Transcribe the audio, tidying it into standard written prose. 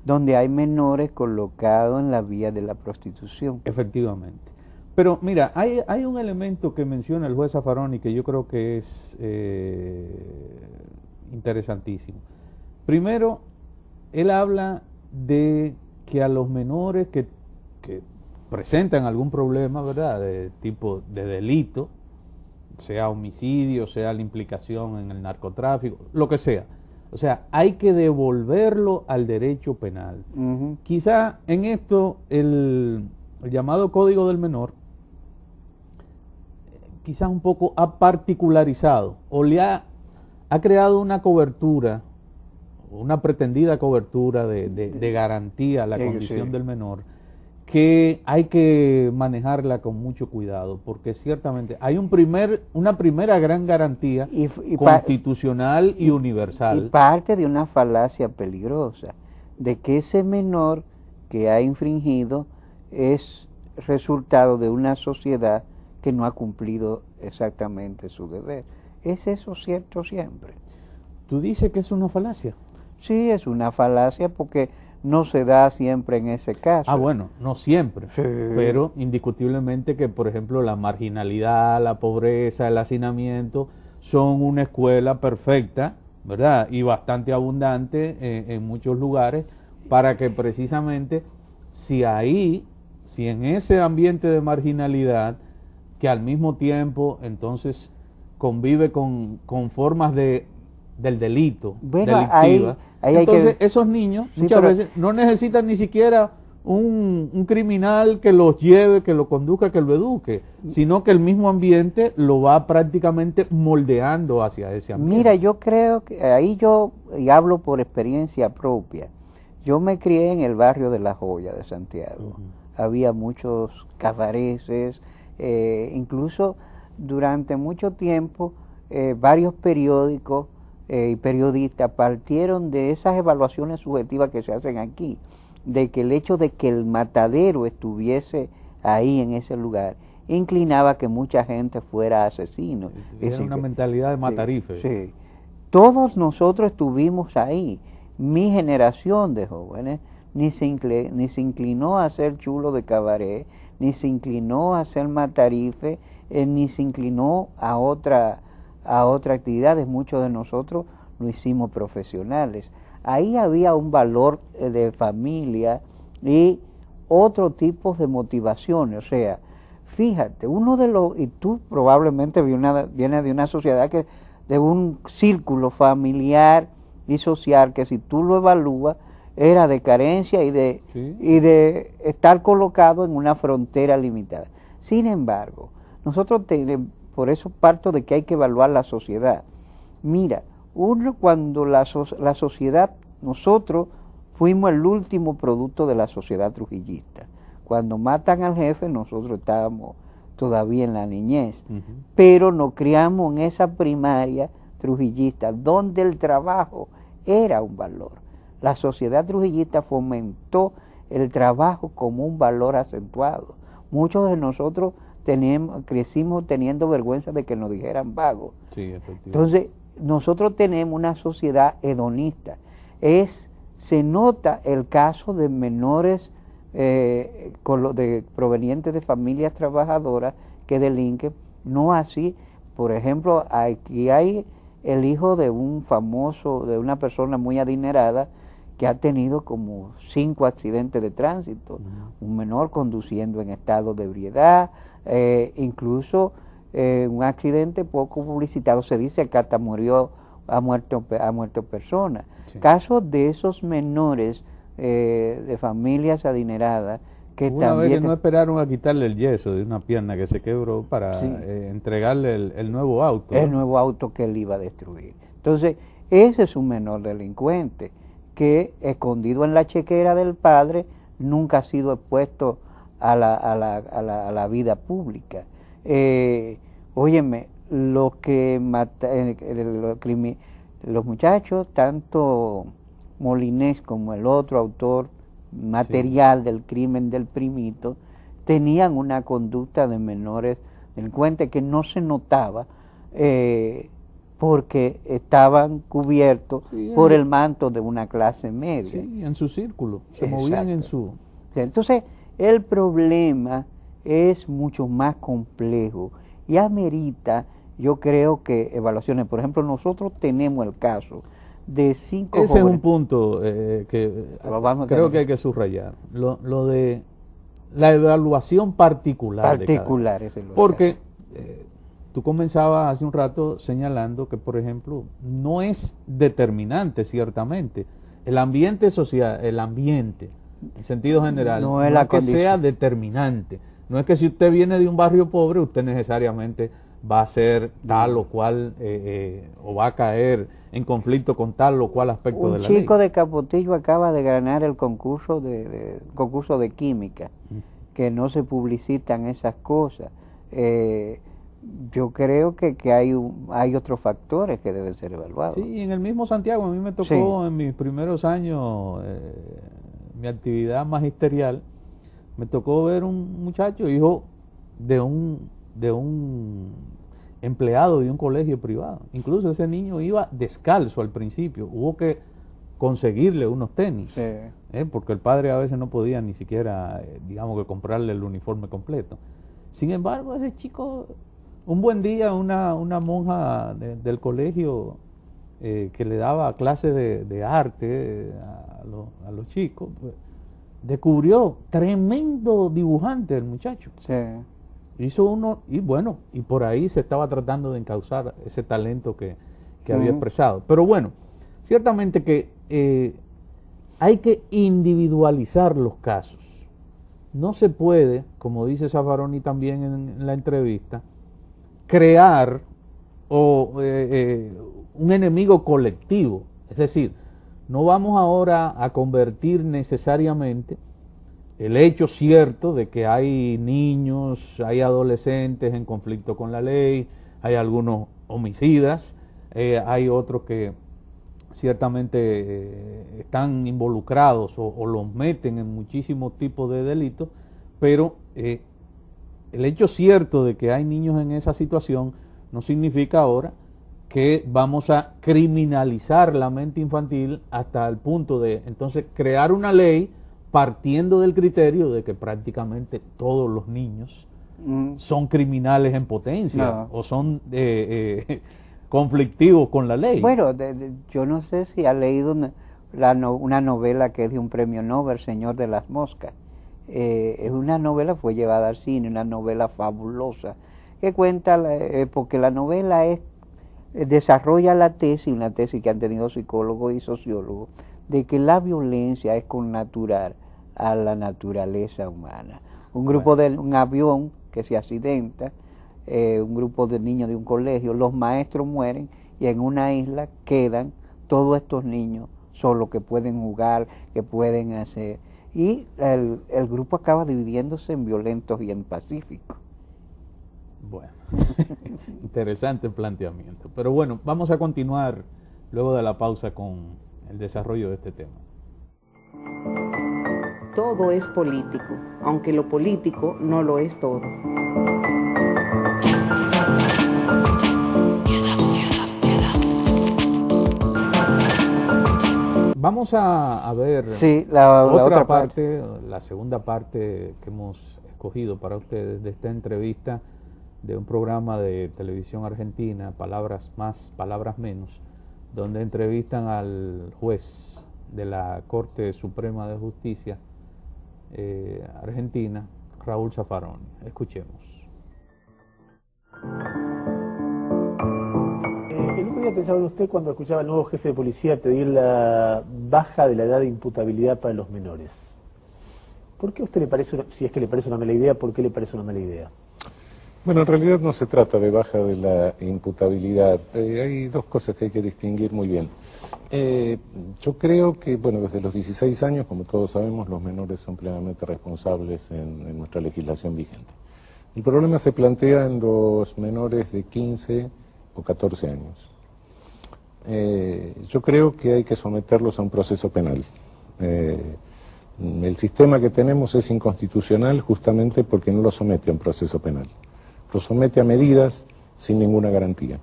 donde hay menores colocados en la vía de la prostitución. Efectivamente. Pero mira, hay un elemento que menciona el juez Zaffaroni que yo creo que es interesantísimo. Primero, él habla de que a los menores que presentan algún problema, ¿verdad?, de tipo de delito, sea homicidio, sea la implicación en el narcotráfico, lo que sea. O sea, hay que devolverlo al derecho penal. Quizá en esto el llamado Código del Menor quizás un poco ha particularizado o le ha creado una cobertura, una pretendida cobertura de garantía a la condición del menor, que hay que manejarla con mucho cuidado, porque ciertamente hay una primera gran garantía constitucional y universal. Y parte de una falacia peligrosa, de que ese menor que ha infringido es resultado de una sociedad que no ha cumplido exactamente su deber. ¿Es eso cierto siempre? ¿Tú dices que es una falacia? Sí, es una falacia porque no se da siempre en ese caso. Ah, bueno, no siempre, sí, pero indiscutiblemente que, por ejemplo, la marginalidad, la pobreza, el hacinamiento son una escuela perfecta, ¿verdad? Y bastante abundante en muchos lugares para que precisamente si en ese ambiente de marginalidad que al mismo tiempo entonces convive con formas del delito, delictiva. Entonces esos niños muchas veces no necesitan ni siquiera un criminal que los lleve, que lo conduzca, que lo eduque, sino que el mismo ambiente lo va prácticamente moldeando hacia ese ambiente. Mira, yo creo que ahí y hablo por experiencia propia, yo me crié en el barrio de La Joya de Santiago. Había muchos cabarets, incluso durante mucho tiempo varios periódicos y periodistas partieron de esas evaluaciones subjetivas que se hacen aquí, de que el hecho de que el matadero estuviese ahí en ese lugar inclinaba que mucha gente fuera asesino. Era una mentalidad de matarife. Sí. Todos nosotros estuvimos ahí. Mi generación de jóvenes ni se inclinó a ser chulo de cabaret, ni se inclinó a ser matarife, ni se inclinó a otras actividades. Muchos de nosotros lo hicimos profesionales. Ahí había un valor de familia y otro tipo de motivaciones. O sea, fíjate, y tú probablemente vienes de una sociedad de un círculo familiar y social que si tú lo evalúas era de carencia y de estar colocado en una frontera limitada. Sin embargo, nosotros por eso parto de que hay que evaluar la sociedad. Mira, cuando la sociedad, nosotros fuimos el último producto de la sociedad trujillista. Cuando matan al jefe, nosotros estábamos todavía en la niñez, pero nos criamos en esa primaria trujillista, donde el trabajo era un valor. La sociedad trujillista fomentó el trabajo como un valor acentuado. Muchos de nosotros crecimos teniendo vergüenza de que nos dijeran vagos. Sí, efectivamente. Entonces, nosotros tenemos una sociedad hedonista. Se nota el caso de menores provenientes de familias trabajadoras que delinquen, no así. Por ejemplo, aquí hay el hijo de de una persona muy adinerada que ha tenido como 5 accidentes de tránsito, un menor conduciendo en estado de ebriedad, incluso un accidente poco publicitado, se dice que hasta ha muerto personas. Sí. Casos de esos menores de familias adineradas que una también vez que no esperaron a quitarle el yeso de una pierna que se quebró para entregarle el nuevo auto. El nuevo auto que él iba a destruir. Entonces, ese es un menor delincuente que, escondido en la chequera del padre, nunca ha sido expuesto a la vida pública. Óyeme, los muchachos, tanto Molinés como el otro autor material del crimen del primito, tenían una conducta de menores delincuentes que no se notaba porque estaban cubiertos Sí, por el manto de una clase media. Sí, en su círculo, se movían en su... Entonces, el problema es mucho más complejo y amerita, yo creo que evaluaciones. Por ejemplo, nosotros tenemos el caso de 5 Ese jóvenes. es un punto que creo que hay que subrayar, lo de la evaluación particular de cada. Ese es lo Porque tú comenzabas hace un rato señalando que, por ejemplo, no es determinante, ciertamente. El ambiente social, el ambiente, en sentido general, No no es es la que condición. sea determinante. No es que si usted viene de un barrio pobre, usted necesariamente va a ser tal o cual, o va a caer en conflicto con tal o cual aspecto de Un la ley. chico de Capotillo acaba de ganar el concurso concurso de química, que no se publicitan esas cosas. Yo creo que hay otros factores que deben ser evaluados. Sí, en el mismo Santiago, a mí me tocó Sí. en mis primeros años, mi actividad magisterial, me tocó ver un muchacho, hijo de un empleado de un colegio privado. Incluso ese niño iba descalzo al principio, hubo que conseguirle unos tenis, Sí. porque el padre a veces no podía ni siquiera, digamos que comprarle el uniforme completo. Sin embargo, ese chico, un buen día una monja del colegio que le daba clases de arte a los chicos, pues, descubrió tremendo dibujante el muchacho. Sí. Hizo uno, y bueno, y por ahí se estaba tratando de encauzar ese talento que había expresado. Pero bueno, ciertamente que hay que individualizar los casos. No se puede, como dice Zaffaroni también en la entrevista, crear un enemigo colectivo. Es decir, no vamos ahora a convertir necesariamente el hecho cierto de que hay niños, hay adolescentes en conflicto con la ley, hay algunos homicidas, hay otros que ciertamente están involucrados o los meten en muchísimos tipos de delitos, pero el hecho cierto de que hay niños en esa situación no significa ahora que vamos a criminalizar la mente infantil hasta el punto de entonces crear una ley partiendo del criterio de que prácticamente todos los niños son criminales en potencia o son conflictivos con la ley. Bueno, yo no sé si ha leído una novela que es de un premio Nobel, Señor de las Moscas. Es una novela, fue llevada al cine, una novela fabulosa, que cuenta, porque la novela desarrolla la tesis, una tesis que han tenido psicólogos y sociólogos, de que la violencia es connatural a la naturaleza humana. Un avión que se accidenta, un grupo de niños de un colegio, los maestros mueren y en una isla quedan todos estos niños solos que pueden jugar, que pueden hacer. Y el grupo acaba dividiéndose en violentos y en pacíficos. Bueno, interesante planteamiento. Pero bueno, vamos a continuar luego de la pausa con el desarrollo de este tema. Todo es político, aunque lo político no lo es todo. Vamos a ver la otra parte, la segunda parte que hemos escogido para ustedes de esta entrevista de un programa de televisión argentina, Palabras Más, Palabras Menos, donde entrevistan al juez de la Corte Suprema de Justicia argentina, Raúl Zaffaroni. Escuchemos. El otro día pensaba en usted cuando escuchaba al nuevo jefe de policía pedir la baja de la edad de imputabilidad para los menores. ¿Por qué a usted le parece, si es que le parece una mala idea, por qué le parece una mala idea? Bueno, en realidad no se trata de baja de la imputabilidad. Hay dos cosas que hay que distinguir muy bien. Yo creo que, bueno, desde los 16 años, como todos sabemos, los menores son plenamente responsables en nuestra legislación vigente. El problema se plantea en los menores de 15 o 14 años. Yo creo que hay que someterlos a un proceso penal. El sistema que tenemos es inconstitucional justamente porque no lo somete a un proceso penal. Lo somete a medidas sin ninguna garantía.